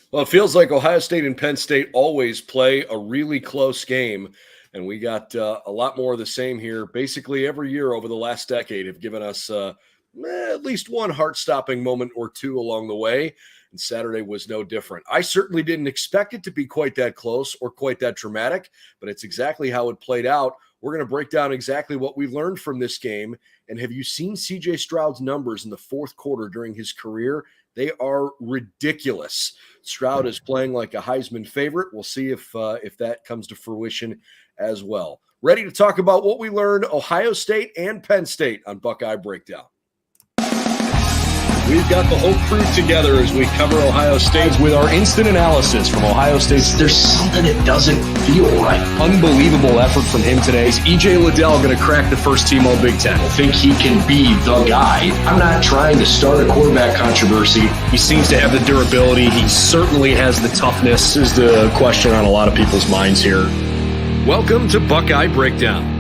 Well, it feels like Ohio State and Penn State always play a really close game, and we got a lot more of the same here. Basically, every year over the last decade have given us at least one heart-stopping moment or two along the way, and Saturday was no different. I certainly didn't expect it to be quite that close or quite that dramatic, but it's exactly how it played out. We're going to break down exactly what we learned from this game. And have you seen C.J. Stroud's numbers in the fourth quarter during his career? They are ridiculous. Stroud is playing like a Heisman favorite. We'll see if that comes to fruition as well. Ready to talk about what we learned, Ohio State and Penn State on Buckeye Breakdown. We've got the whole crew together as we cover Ohio State with our instant analysis from Ohio State. There's something that doesn't feel right. Unbelievable effort from him today. Is E.J. Liddell going to crack the first team All-Big Ten? I think he can be the guy. I'm not trying to start a quarterback controversy. He seems to have the durability. He certainly has the toughness. This is the question on a lot of people's minds here. Welcome to Buckeye Breakdown.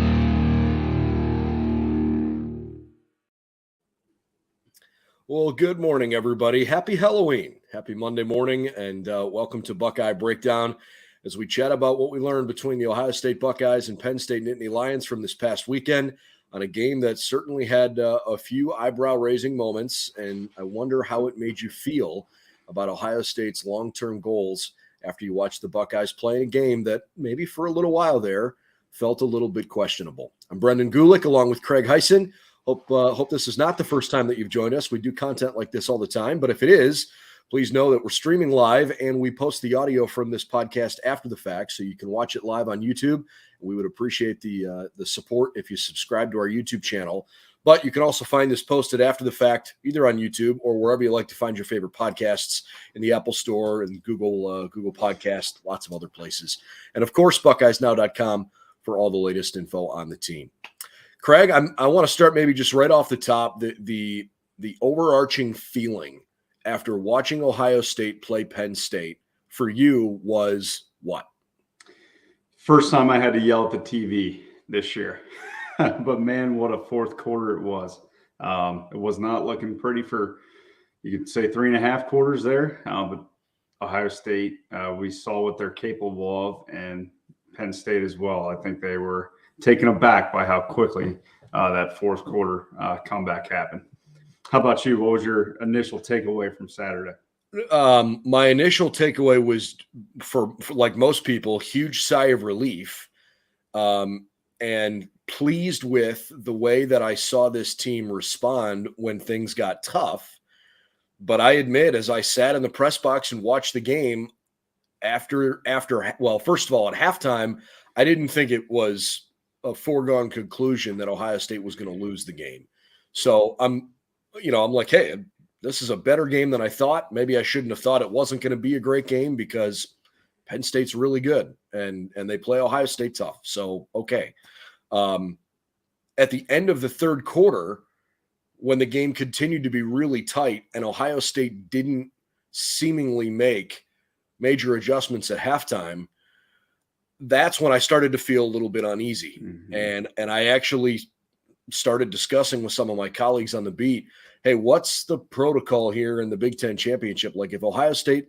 Well, good morning, everybody. Happy Halloween. Happy Monday morning, and welcome to Buckeye Breakdown as we chat about what we learned between the Ohio State Buckeyes and Penn State Nittany Lions from this past weekend on a game that certainly had a few eyebrow-raising moments, and I wonder how it made you feel about Ohio State's long-term goals after you watched the Buckeyes play a game that maybe for a little while there felt a little bit questionable. I'm Brendan Gulick along with Craig Hyson. Hope this is not the first time that you've joined us. We do content like this all the time, but if it is, please know that we're streaming live and we post the audio from this podcast after the fact, so you can watch it live on YouTube. We would appreciate the support if you subscribe to our YouTube channel. But you can also find this posted after the fact, either on YouTube or wherever you like to find your favorite podcasts, in the Apple Store and Google Podcast, lots of other places. And of course, BuckeyesNow.com for all the latest info on the team. Craig, I want to start maybe just right off the top, the overarching feeling after watching Ohio State play Penn State for you was what? First time I had to yell at the TV this year. But, man, what a fourth quarter it was. It was not looking pretty for, you could say, 3.5 quarters there. But Ohio State, we saw what they're capable of, and Penn State as well. I think they were taken aback by how quickly that fourth quarter comeback happened. How about you? What was your initial takeaway from Saturday? My initial takeaway was, for like most people, huge sigh of relief, and pleased with the way that I saw this team respond when things got tough. But I admit, as I sat in the press box and watched the game well, first of all, at halftime, I didn't think it was a foregone conclusion that Ohio State was going to lose the game. So I'm like, hey, this is a better game than I thought. Maybe I shouldn't have thought it wasn't going to be a great game because Penn State's really good and they play Ohio State tough. So, okay. At the end of the third quarter, when the game continued to be really tight and Ohio State didn't seemingly make major adjustments at halftime, that's when I started to feel a little bit uneasy. Mm-hmm. And I actually started discussing with some of my colleagues on the beat, hey, what's the protocol here in the Big Ten championship? Like if Ohio State,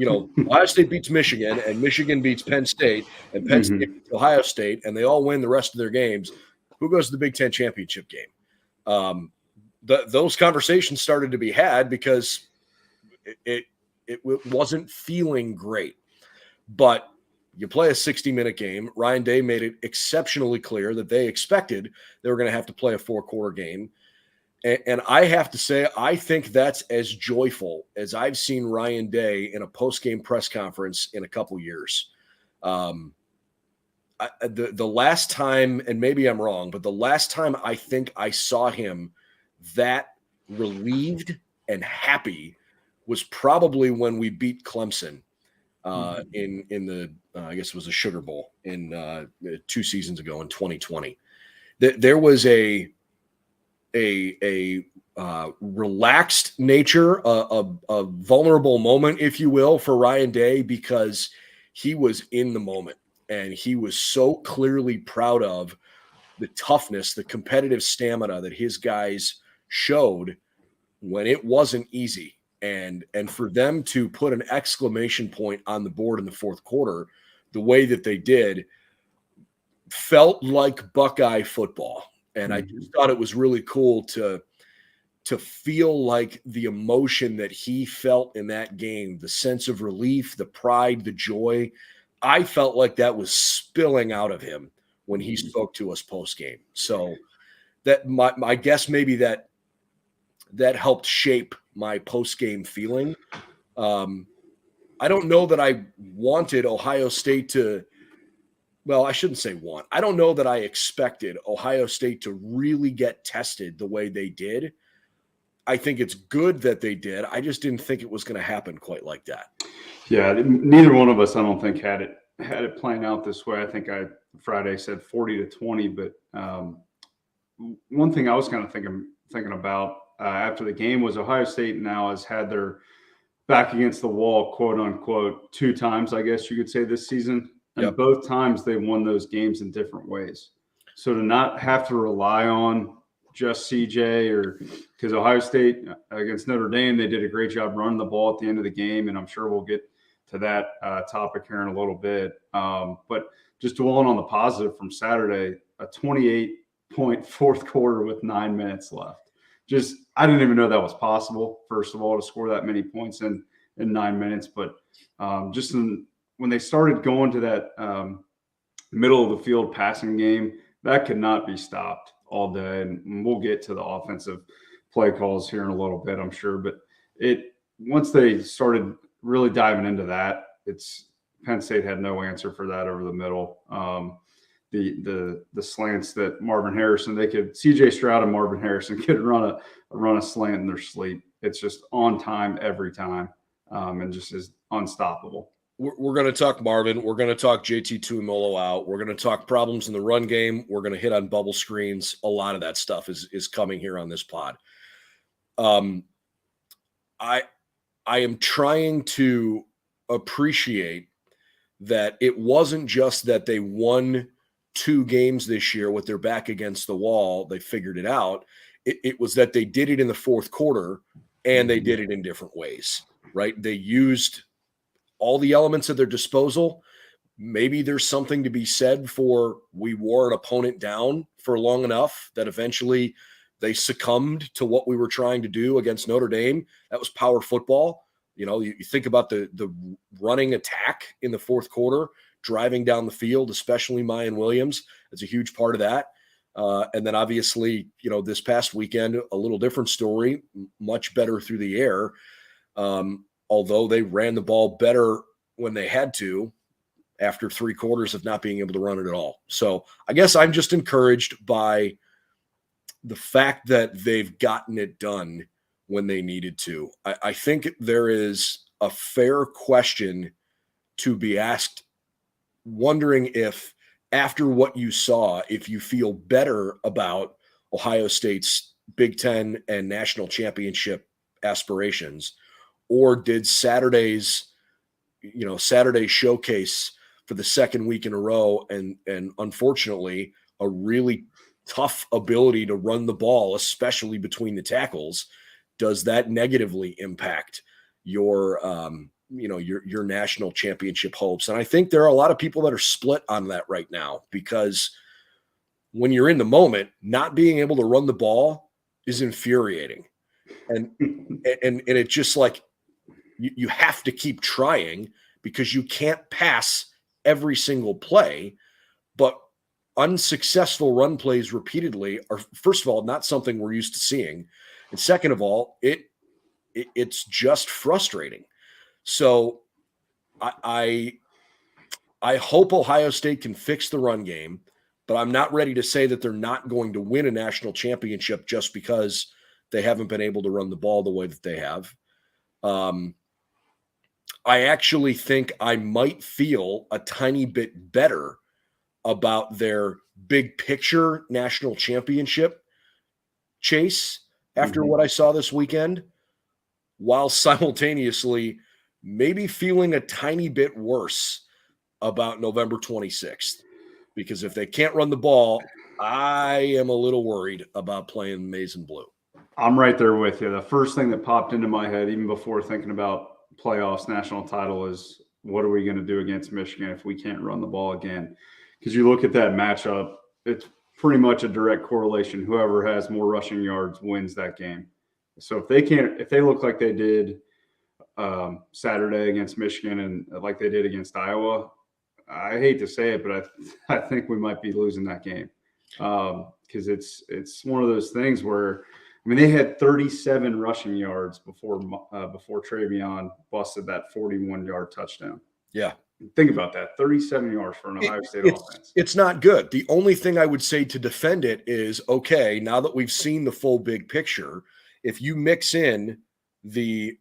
Ohio State beats Michigan and Michigan beats Penn State and Penn State beats Ohio State and they all win the rest of their games, who goes to the Big Ten championship game? Those conversations started to be had because it wasn't feeling great. But you play a 60-minute game. Ryan Day made it exceptionally clear that they expected they were going to have to play a 4-quarter game. And I have to say, I think that's as joyful as I've seen Ryan Day in a post-game press conference in a couple years. The last time, and maybe I'm wrong, but the last time I think I saw him that relieved and happy was probably when we beat Clemson in the I guess it was a Sugar Bowl in 2 seasons ago in 2020. There was a relaxed nature, a vulnerable moment, if you will, for Ryan Day because he was in the moment and he was so clearly proud of the toughness, the competitive stamina that his guys showed when it wasn't easy. And for them to put an exclamation point on the board in the fourth quarter, the way that they did, felt like Buckeye football. And I just thought it was really cool to feel like the emotion that he felt in that game, the sense of relief, the pride, the joy. I felt like that was spilling out of him when he spoke to us post game. So that I guess maybe that helped shape my post game feeling. I don't know that I wanted Ohio State to. Well, I shouldn't say want. I don't know that I expected Ohio State to really get tested the way they did. I think it's good that they did. I just didn't think it was going to happen quite like that. Yeah, neither one of us, I don't think, had it playing out this way. I think Friday said 40-20, but one thing I was kind of thinking about after the game was Ohio State now has had their back against the wall, quote unquote, 2 times, I guess you could say, this season. And both times they won those games in different ways. So to not have to rely on just CJ, or because Ohio State against Notre Dame, they did a great job running the ball at the end of the game. And I'm sure we'll get to that topic here in a little bit. But just dwelling on the positive from Saturday, a 28-point fourth quarter with 9 minutes left. Just, I didn't even know that was possible, first of all, to score that many points in 9 minutes. But when they started going to that middle of the field passing game, that could not be stopped all day. And we'll get to the offensive play calls here in a little bit, I'm sure. But once they started really diving into that, Penn State had no answer for that over the middle. The slants that Marvin Harrison, CJ Stroud and Marvin Harrison could run a slant in their sleep. It's just on time every time, and just is unstoppable. We're going to talk Marvin. We're going to talk JT Tuimoloau out. We're going to talk problems in the run game. We're going to hit on bubble screens. A lot of that stuff is coming here on this pod. I am trying to appreciate that it wasn't just that they won 2 games this year with their back against the wall. They figured it out. It was that they did it in the fourth quarter, and they did it in different ways, right? They used all the elements at their disposal. Maybe there's something to be said for we wore an opponent down for long enough that eventually they succumbed to what we were trying to do against Notre Dame. That was power football. You know, you think about the running attack in the fourth quarter, driving down the field, especially Mayan Williams. That's a huge part of that. And then obviously, you know, this past weekend, a little different story, much better through the air. Although they ran the ball better when they had to after 3 quarters of not being able to run it at all. So I guess I'm just encouraged by the fact that they've gotten it done when they needed to. I think there is a fair question to be asked, wondering if after what you saw, if you feel better about Ohio State's Big Ten and national championship aspirations, or did Saturday showcase for the second week in a row and unfortunately a really tough ability to run the ball, especially between the tackles, does that negatively impact your national championship hopes? And I think there are a lot of people that are split on that right now, because when you're in the moment, not being able to run the ball is infuriating. And it's just like, you have to keep trying because you can't pass every single play. But unsuccessful run plays repeatedly are, first of all, not something we're used to seeing. And second of all, it's just frustrating. So I hope Ohio State can fix the run game, but I'm not ready to say that they're not going to win a national championship just because they haven't been able to run the ball the way that they have. I actually think I might feel a tiny bit better about their big picture national championship chase after what I saw this weekend, while simultaneously maybe feeling a tiny bit worse about November 26th. Because if they can't run the ball, I am a little worried about playing maize and blue. I'm right there with you. The first thing that popped into my head, even before thinking about playoffs, national title, is what are we going to do against Michigan if we can't run the ball again? Because you look at that matchup, it's pretty much a direct correlation. Whoever has more rushing yards wins that game. So if they look like they did Saturday against Michigan and like they did against Iowa, I hate to say it, but I think we might be losing that game because it's one of those things where, I mean, they had 37 rushing yards before Travion busted that 41-yard touchdown. Yeah. Think about that, 37 yards for an Ohio State offense. It's not good. The only thing I would say to defend it is, okay, now that we've seen the full big picture, if you mix in the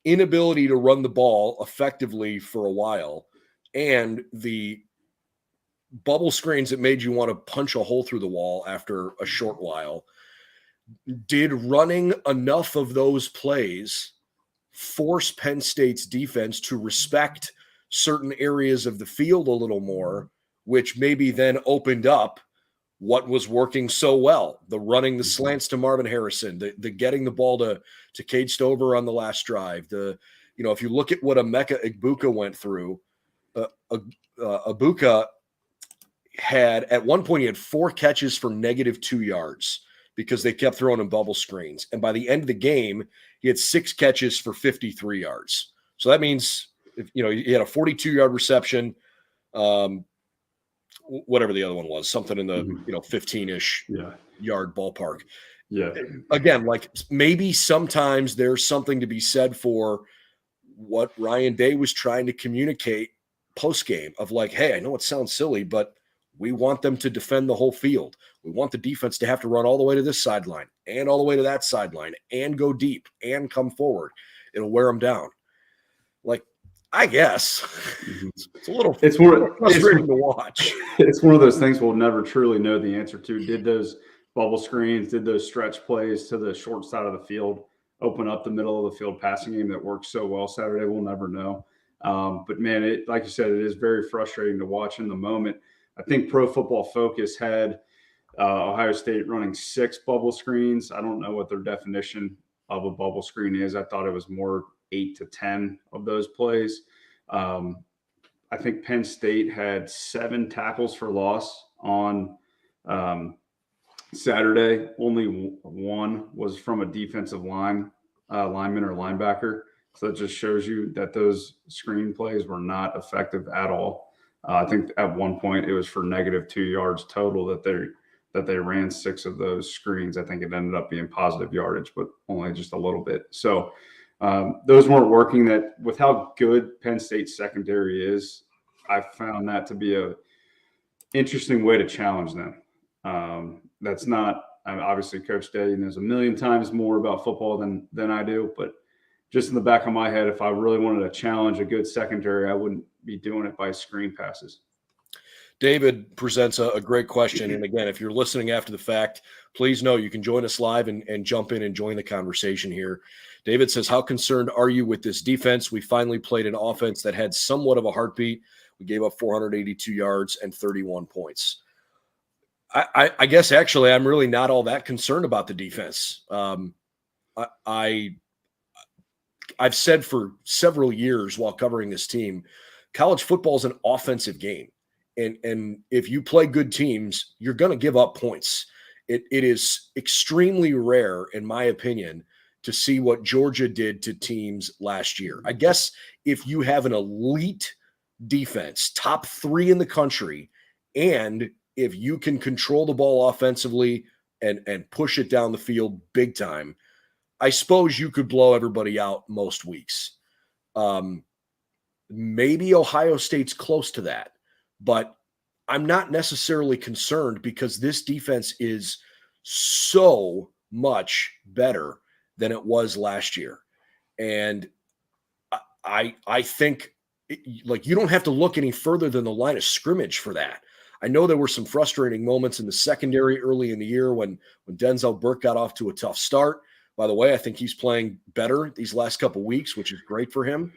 inability to run the ball effectively for a while and the bubble screens that made you want to punch a hole through the wall after a short while, did running enough of those plays force Penn State's defense to respect certain areas of the field a little more, which maybe then opened up what was working so well, the running the slants to Marvin Harrison, the getting the ball to Cade Stover on the last drive. If you look at what Emeka Egbuka went through, Egbuka had, at one point, he had 4 catches for -2 yards because they kept throwing him bubble screens. And by the end of the game, he had 6 catches for 53 yards. So that means, he had a 42-yard reception, whatever the other one was, something in the 15-ish yard ballpark. Yeah. Again, like maybe sometimes there's something to be said for what Ryan Day was trying to communicate post-game of like, hey, I know it sounds silly, but we want them to defend the whole field. We want the defense to have to run all the way to this sideline and all the way to that sideline and go deep and come forward. It'll wear them down. Like, I guess it's a little frustrating to watch. It's one of those things we'll never truly know the answer to. Did those bubble screens, did those stretch plays to the short side of the field open up the middle of the field passing game that worked so well Saturday? We'll never know. But man, like you said, it is very frustrating to watch in the moment. I think Pro Football Focus had Ohio State running 6 bubble screens. I don't know what their definition of a bubble screen is. I thought it was more 8 to 10 of those plays. I think Penn State had 7 tackles for loss on Saturday. Only 1 was from a defensive lineman or linebacker. So that just shows you that those screen plays were not effective at all. I think at one point it was for -2 yards total that they ran 6 of those screens. I think it ended up being positive yardage, but only just a little bit. So those weren't working. That with how good Penn State's secondary is, I found that to be a interesting way to challenge them. That's not, obviously Coach Day knows a million times more about football than I do, but just in the back of my head, if I really wanted to challenge a good secondary, I wouldn't be doing it by screen passes. David presents a great question. And again, if you're listening after the fact, please know you can join us live and jump in and join the conversation here. David says, how concerned are you with this defense? We finally played an offense that had somewhat of a heartbeat. We gave up 482 yards and 31 points. I guess actually I'm really not all that concerned about the defense. I've said for several years while covering this team, college football is an offensive game. And if you play good teams, you're going to give up points. It is extremely rare, in my opinion, to see what Georgia did to teams last year. I guess if you have an elite defense, top 3 in the country, and if you can control the ball offensively and push it down the field big time, I suppose you could blow everybody out most weeks. Maybe Ohio State's close to that, but I'm not necessarily concerned because this defense is so much better than it was last year. And I think like you don't have to look any further than the line of scrimmage for that. I know there were some frustrating moments in the secondary early in the year when Denzel Burke got off to a tough start. By the way, I think he's playing better these last couple of weeks, which is great for him.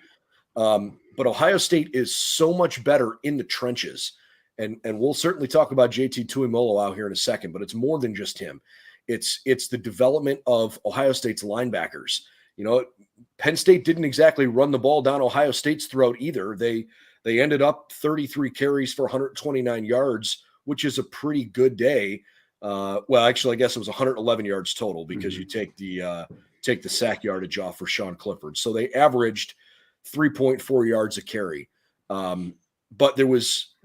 But Ohio State is so much better in the trenches. And we'll certainly talk about JT Tuimoloau out here in a second, but it's more than just him. It's the development of Ohio State's linebackers. You know, Penn State didn't exactly run the ball down Ohio State's throat either. They ended up 33 carries for 129 yards, which is a pretty good day. Well, actually, I guess it was 111 yards total because you take the sack yardage off for Sean Clifford. So they averaged 3.4 yards a carry. But there was,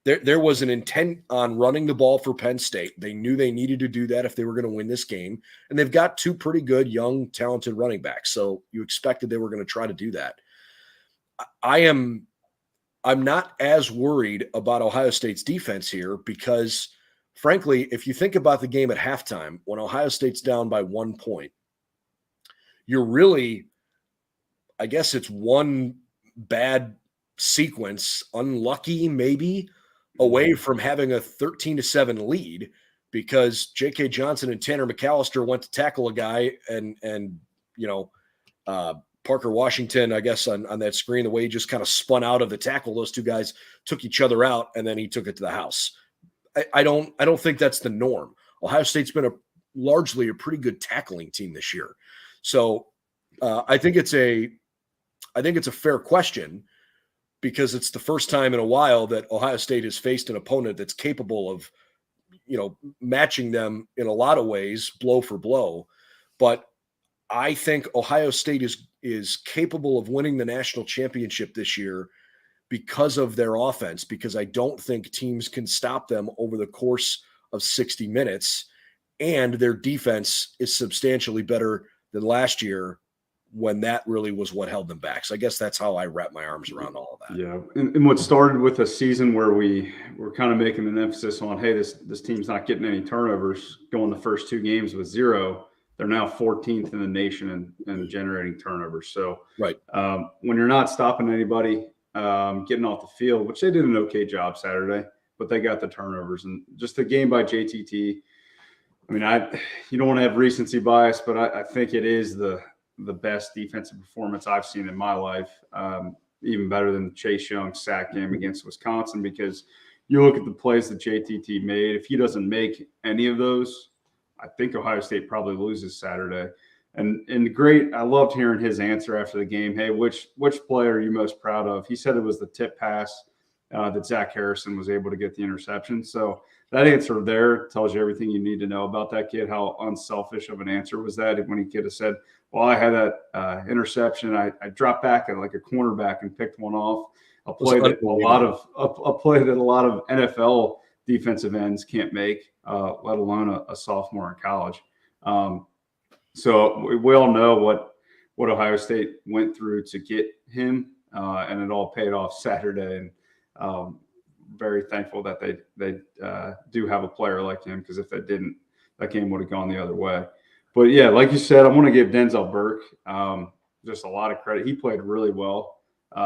there was an intent on running the ball for Penn State. They knew they needed to do that if they were going to win this game. And they've got two pretty good, young, talented running backs. So you expected they were going to try to do that. I'm not as worried about Ohio State's defense here because, frankly, if you think about the game at halftime, when Ohio State's down by 1 point, you're really, I guess it's one bad sequence, unlucky maybe, away from having a 13-7 lead because J.K. Johnson and Tanner McAllister went to tackle a guy and Parker Washington, I guess on that screen, the way he just kind of spun out of the tackle, those two guys took each other out and then he took it to the house. I don't think that's the norm. Ohio State's been largely a pretty good tackling team this year. So I think it's a fair question because it's the first time in a while that Ohio State has faced an opponent that's capable of, matching them in a lot of ways, blow for blow. But I think Ohio State is capable of winning the national championship this year because of their offense, because I don't think teams can stop them over the course of 60 minutes. And their defense is substantially better than last year when that really was what held them back. So I guess that's how I wrap my arms around all of that. Yeah. And what started with a season where we were kind of making an emphasis on, hey, this team's not getting any turnovers, going the first two games with 0. They're now 14th in the nation in generating turnovers. So right. When you're not stopping anybody getting off the field, which they did an okay job Saturday, but they got the turnovers. And just the game by JTT, I mean, you don't want to have recency bias, but I think it is the best defensive performance I've seen in my life, even better than Chase Young's sack game against Wisconsin, because you look at the plays that JTT made. If he doesn't make any of those, I think Ohio State probably loses Saturday. And great, I loved hearing his answer after the game. Hey, which play are you most proud of? He said it was the tip pass that Zach Harrison was able to get the interception. So that answer there tells you everything you need to know about that kid. How unselfish of an answer was that when he could have said, well, I had that interception. I dropped back at like a cornerback and picked one off. A play that a lot of NFL defensive ends can't make, let alone a sophomore in college. So we all know what Ohio State went through to get him, and it all paid off Saturday. And very thankful that they do have a player like him, because if they didn't, that game would have gone the other way. But yeah, like you said, I want to give Denzel Burke just a lot of credit. He played really well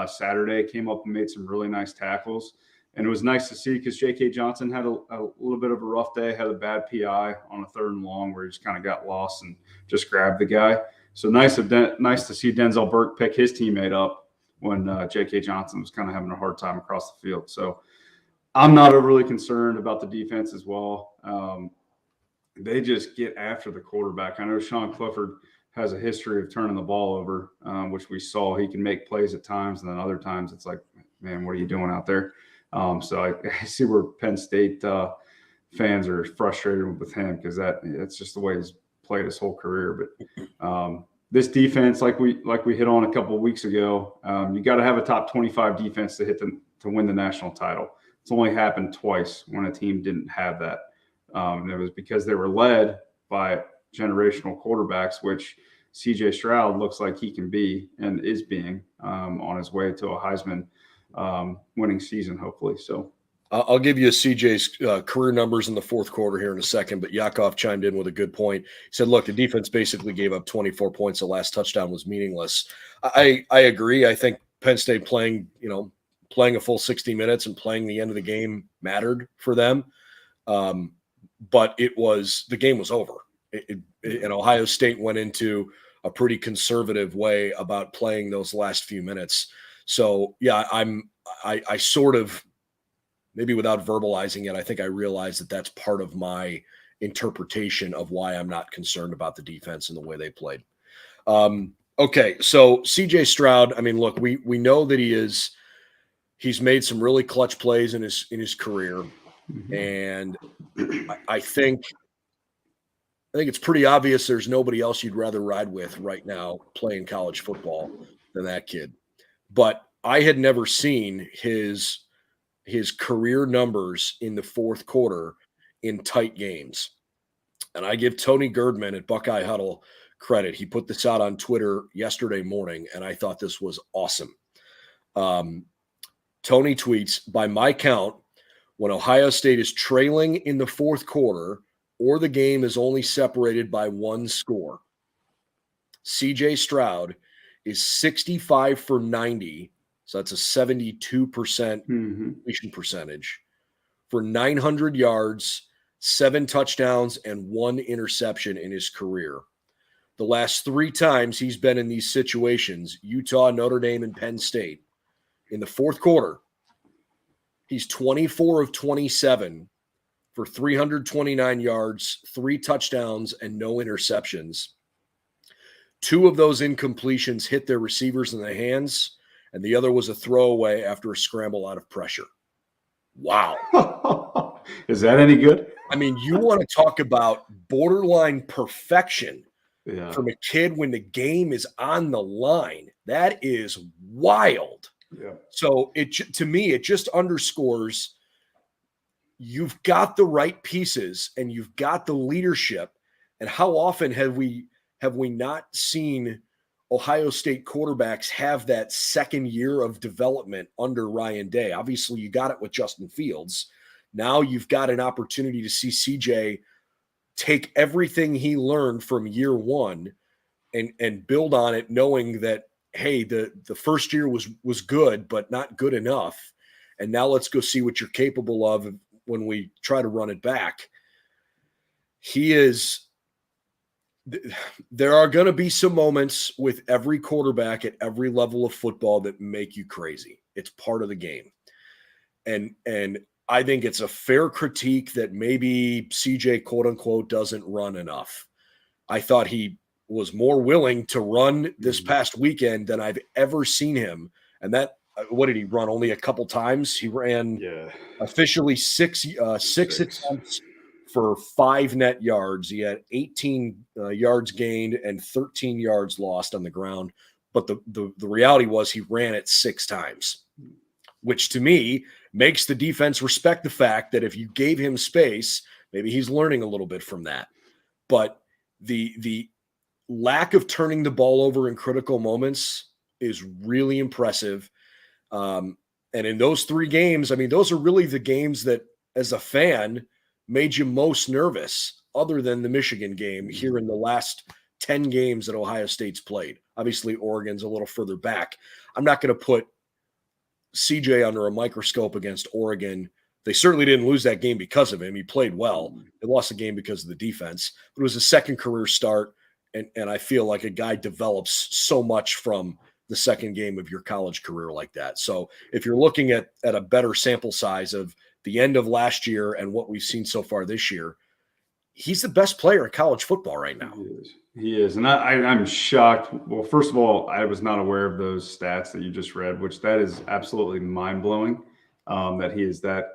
Saturday, came up and made some really nice tackles. And it was nice to see because J.K. Johnson had a little bit of a rough day, had a bad PI on a 3rd and long where he just kind of got lost and just grabbed the guy. So nice to see Denzel Burke pick his teammate up when J.K. Johnson was kind of having a hard time across the field. So I'm not overly concerned about the defense as well. They just get after the quarterback. I know Sean Clifford has a history of turning the ball over, which we saw. He can make plays at times, and then other times it's like, man, what are you doing out there? So I see where Penn State fans are frustrated with him, because that's just the way he's played his whole career. But this defense, like we hit on a couple of weeks ago, you got to have a top 25 defense to win the national title. It's only happened twice when a team didn't have that. And it was because they were led by generational quarterbacks, which CJ Stroud looks like he can be and is being on his way to a Heisman winning season, hopefully. So I'll give you CJ's career numbers in the 4th quarter here in a second, but Yakov chimed in with a good point. He said, look, the defense basically gave up 24 points. The last touchdown was meaningless. I agree. I think Penn State playing a full 60 minutes and playing the end of the game mattered for them. But the game was over. And Ohio State went into a pretty conservative way about playing those last few minutes. So yeah, I sort of, maybe without verbalizing it, I think I realize that that's part of my interpretation of why I'm not concerned about the defense and the way they played. Okay, so CJ Stroud, I mean, look, we know that he's made some really clutch plays in his career. And I think it's pretty obvious there's nobody else you'd rather ride with right now playing college football than that kid. But I had never seen his career numbers in the fourth quarter in tight games. And I give Tony Girdman at Buckeye Huddle credit. He put this out on Twitter yesterday morning, and I thought this was awesome. Tony tweets, by my count, when Ohio State is trailing in the fourth quarter or the game is only separated by one score, CJ Stroud is 65 for 90. So that's a 72% completion percentage for 900 yards, 7 touchdowns, and 1 interception in his career. The last 3 times he's been in these situations, Utah, Notre Dame, and Penn State, in the fourth quarter, he's 24 of 27 for 329 yards, 3 touchdowns, and no interceptions. 2 of those incompletions hit their receivers in the hands, and the other was a throwaway after a scramble out of pressure. Wow. Is that any good? I mean, you want to talk about borderline perfection from a kid when the game is on the line. That is wild. Yeah. So to me, it just underscores you've got the right pieces and you've got the leadership. And how often have we not seen Ohio State quarterbacks have that second year of development under Ryan Day? Obviously, you got it with Justin Fields. Now you've got an opportunity to see CJ take everything he learned from year one and build on it, knowing that, hey, the first year was good, but not good enough. And now let's go see what you're capable of when we try to run it back. There are going to be some moments with every quarterback at every level of football that make you crazy. It's part of the game. And I think it's a fair critique that maybe CJ, quote unquote, doesn't run enough. I thought he was more willing to run this past weekend than I've ever seen him. And that, what did he run? Only a couple times. He ran officially six attempts for 5 net yards. He had 18 yards gained and 13 yards lost on the ground. But the reality was he ran it 6 times, which to me makes the defense respect the fact that if you gave him space, maybe he's learning a little bit from that. But the lack of turning the ball over in critical moments is really impressive. And in those 3 games, I mean, those are really the games that, as a fan, made you most nervous, other than the Michigan game here in the last 10 games that Ohio State's played. Obviously, Oregon's a little further back. I'm not going to put CJ under a microscope against Oregon. They certainly didn't lose that game because of him. He played well. They lost the game because of the defense. But it was a second career start, and I feel like a guy develops so much from the second game of your college career like that. So if you're looking at a better sample size of the end of last year and what we've seen so far this year, he's the best player in college football right now. He is. And I'm shocked. Well, first of all, I was not aware of those stats that you just read, which that is absolutely mind-blowing, that he is that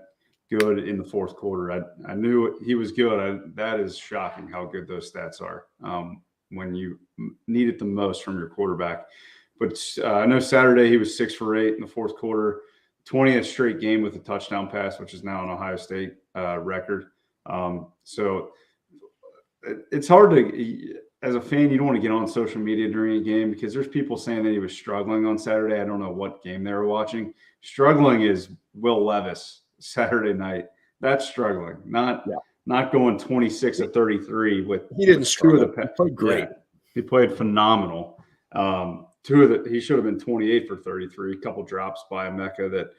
good in the fourth quarter. I knew he was good. That is shocking how good those stats are when you need it the most from your quarterback. But I know Saturday he was 6 for 8 in the fourth quarter, 20th straight game with a touchdown pass, which is now an Ohio State record. So it's hard to, as a fan, you don't want to get on social media during a game because there's people saying that he was struggling on Saturday. I don't know what game they were watching. Struggling is Will Levis Saturday night. That's struggling, not going 26 of 33 with. He didn't struggle. He played great. Yeah, he played phenomenal. He should have been 28 for 33. A couple drops by Emeka that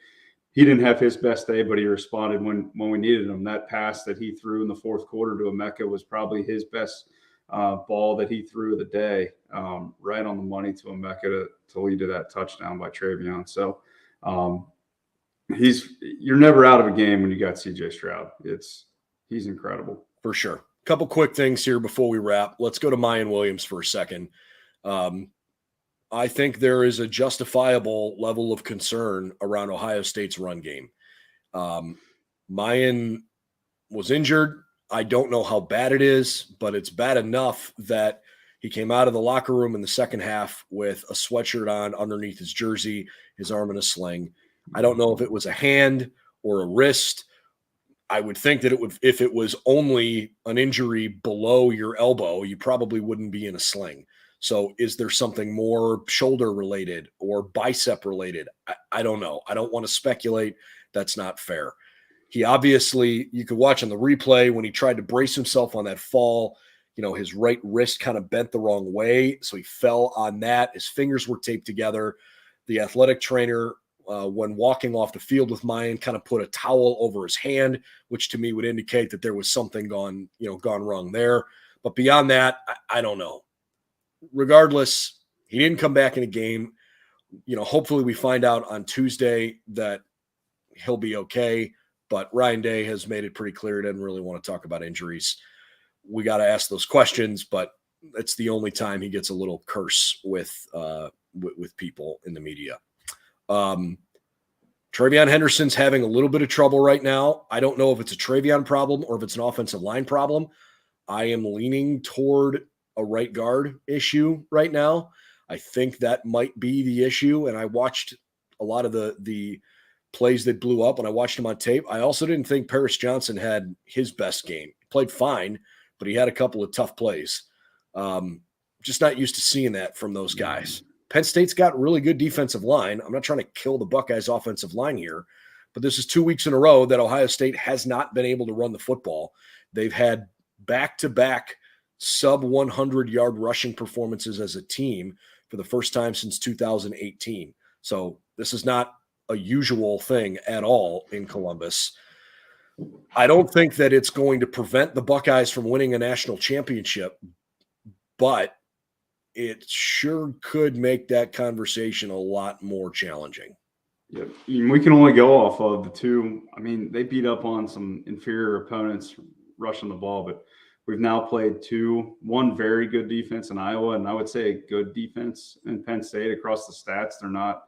he didn't have his best day, but he responded when we needed him. That pass that he threw in the fourth quarter to Emeka was probably his best ball that he threw of the day, right on the money to Emeka to lead to that touchdown by Travion. So you're never out of a game when you got CJ Stroud. He's incredible. For sure. couple quick things here before we wrap. Let's go to Mayan Williams for a second. I think there is a justifiable level of concern around Ohio State's run game. Mayan was injured. I don't know how bad it is, but it's bad enough that he came out of the locker room in the second half with a sweatshirt on underneath his jersey, his arm in a sling. I don't know if it was a hand or a wrist. I would think that if it was only an injury below your elbow, you probably wouldn't be in a sling. So is there something more shoulder related or bicep related? I don't know. I don't want to speculate. That's not fair. He obviously, you could watch on the replay when he tried to brace himself on that fall, his right wrist kind of bent the wrong way. So he fell on that. His fingers were taped together. The athletic trainer, when walking off the field with Mayan, kind of put a towel over his hand, which to me would indicate that there was something gone wrong there. But beyond that, I don't know. Regardless, he didn't come back in a game. Hopefully we find out on Tuesday that he'll be okay. But Ryan Day has made it pretty clear he doesn't really want to talk about injuries. We got to ask those questions, but it's the only time he gets a little curse with people in the media. TreVeyon Henderson's having a little bit of trouble right now. I don't know if it's a TreVeyon problem or if it's an offensive line problem. I am leaning toward a right guard issue right now. I think that might be the issue. And I watched a lot of the plays that blew up, and I watched him on tape. I also didn't think Paris Johnson had his best game. He played fine, but he had a couple of tough plays. Just not used to seeing that from those guys. Penn State's got really good defensive line. I'm not trying to kill the Buckeyes offensive line here, but this is 2 weeks in a row that Ohio State has not been able to run the football. They've had back-to-back sub 100-yard rushing performances as a team for the first time since 2018. So this is not a usual thing at all in Columbus. I don't think that it's going to prevent the Buckeyes from winning a national championship, but it sure could make that conversation a lot more challenging. Yeah, we can only go off of the two. I mean, they beat up on some inferior opponents rushing the ball, but we've now played one very good defense in Iowa, and I would say a good defense in Penn State across the stats. They're not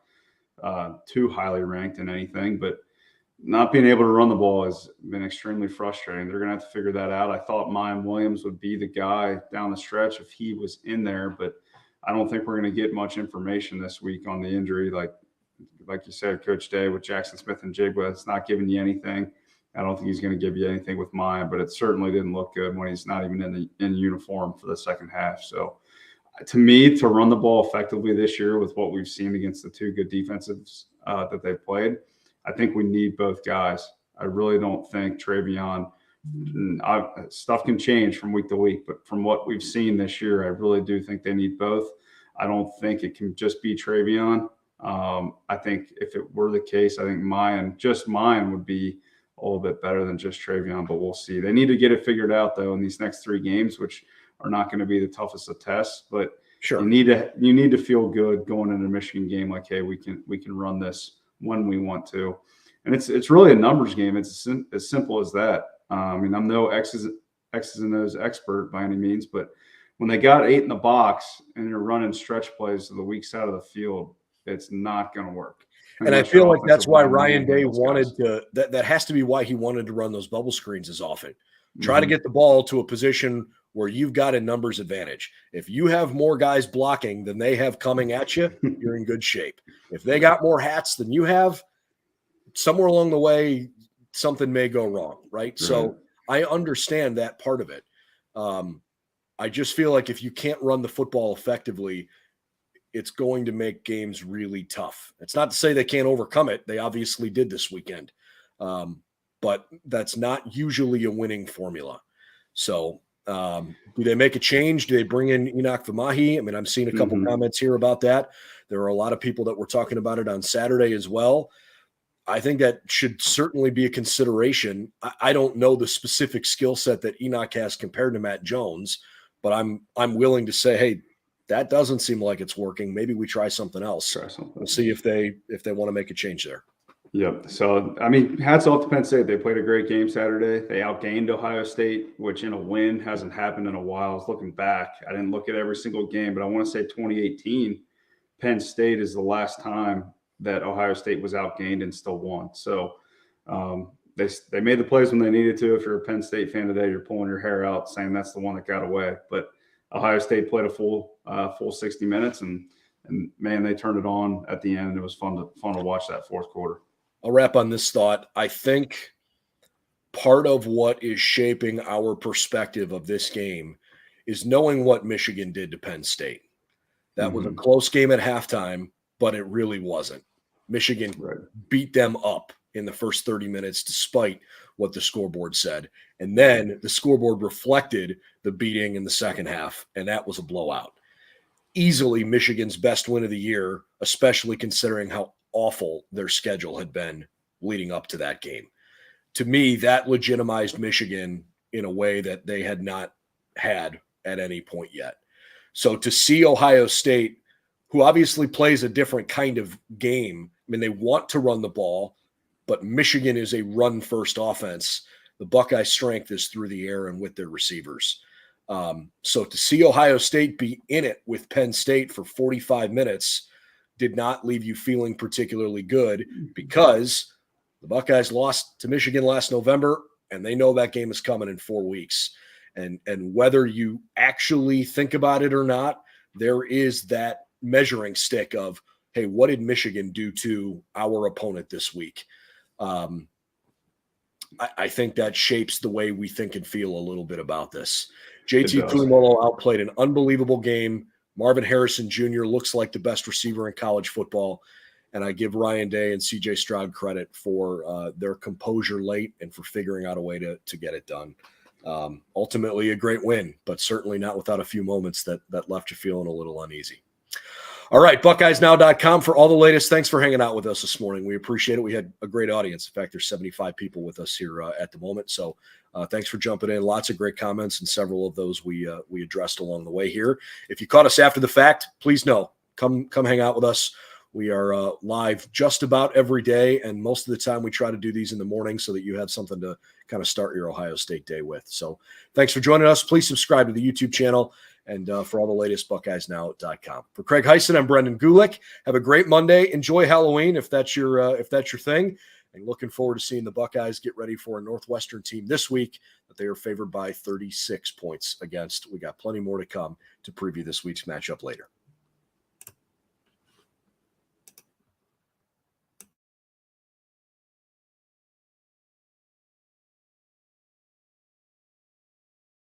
too highly ranked in anything, but not being able to run the ball has been extremely frustrating. They're going to have to figure that out. I thought Mayan Williams would be the guy down the stretch if he was in there, but I don't think we're going to get much information this week on the injury. Like you said, Coach Day with Jackson Smith and Jigba, it's not giving you anything. I don't think he's going to give you anything with Mayan, but it certainly didn't look good when he's not even in uniform for the second half. So to me, to run the ball effectively this year with what we've seen against the two good defensives that they've played, I think we need both guys. I really don't think TreVeyon – stuff can change from week to week, but from what we've seen this year, I really do think they need both. I don't think it can just be TreVeyon. I think if it were the case, I think Mayan would be a little bit better than just TreVeyon, but we'll see. They need to get it figured out, though, in these next 3 games, which are not going to be the toughest of tests, but sure, you need to feel good going into a Michigan game like, hey, we can run this when we want to. And it's really a numbers game. It's as simple as that. I mean, I'm no X's and O's expert by any means, but when they got 8 in the box and you're running stretch plays to the weak side of the field, it's not going to work. And I feel like that's why Ryan Day wanted to – that has to be why he wanted to run those bubble screens as often. Try to get the ball to a position where you've got a numbers advantage. If you have more guys blocking than they have coming at you, you're in good shape. If they got more hats than you have, somewhere along the way, something may go wrong, right? So I understand that part of it. I just feel like if you can't run the football effectively, it's going to make games really tough. It's not to say they can't overcome it. They obviously did this weekend. But that's not usually a winning formula. So do they make a change? Do they bring in Enoch Vamahi? I mean, I'm seeing a couple comments here about that. There are a lot of people that were talking about it on Saturday as well. I think that should certainly be a consideration. I don't know the specific skill set that Enoch has compared to Matt Jones, but I'm willing to say, hey, that doesn't seem like it's working. Maybe we try something else. We'll see if they want to make a change there. Yep. So, I mean, hats off to Penn State. They played a great game Saturday. They outgained Ohio State, which in a win hasn't happened in a while. I was looking back. I didn't look at every single game, but I want to say 2018, Penn State is the last time that Ohio State was outgained and still won. So they made the plays when they needed to. If you're a Penn State fan today, you're pulling your hair out saying that's the one that got away. But Ohio State played a full 60 minutes, and man, they turned it on at the end. It was fun to watch that fourth quarter. I'll wrap on this thought. I think part of what is shaping our perspective of this game is knowing what Michigan did to Penn State. That was a close game at halftime, but it really wasn't. Michigan beat them up in the first 30 minutes despite what the scoreboard said. And then the scoreboard reflected the beating in the second half, and that was a blowout. Easily Michigan's best win of the year, especially considering how awful their schedule had been leading up to that game. To me, that legitimized Michigan in a way that they had not had at any point yet. So to see Ohio State, who obviously plays a different kind of game, I mean, they want to run the ball, but Michigan is a run-first offense. The Buckeye strength is through the air and with their receivers. So to see Ohio State be in it with Penn State for 45 minutes did not leave you feeling particularly good, because the Buckeyes lost to Michigan last November, and they know that game is coming in 4 weeks. And whether you actually think about it or not, there is that measuring stick of, hey, what did Michigan do to our opponent this week? I think that shapes the way we think and feel a little bit about this. JT Tuimoloau outplayed an unbelievable game. Marvin Harrison Jr. looks like the best receiver in college football. And I give Ryan Day and CJ Stroud credit for their composure late and for figuring out a way to get it done. Ultimately a great win, but certainly not without a few moments that left you feeling a little uneasy. All right, BuckeyesNow.com for all the latest. Thanks for hanging out with us this morning. We appreciate it. We had a great audience. In fact, there's 75 people with us here at the moment. So thanks for jumping in. Lots of great comments, and several of those we addressed along the way here. If you caught us after the fact, please know, come hang out with us. We are live just about every day, and most of the time we try to do these in the morning so that you have something to kind of start your Ohio State day with. So thanks for joining us. Please subscribe to the YouTube channel, and for all the latest, BuckeyesNow.com. For Craig Hyson, I'm Brendan Gulick. Have a great Monday. Enjoy Halloween if that's your thing. And looking forward to seeing the Buckeyes get ready for a Northwestern team this week that they are favored by 36 points against. We got plenty more to come to preview this week's matchup later.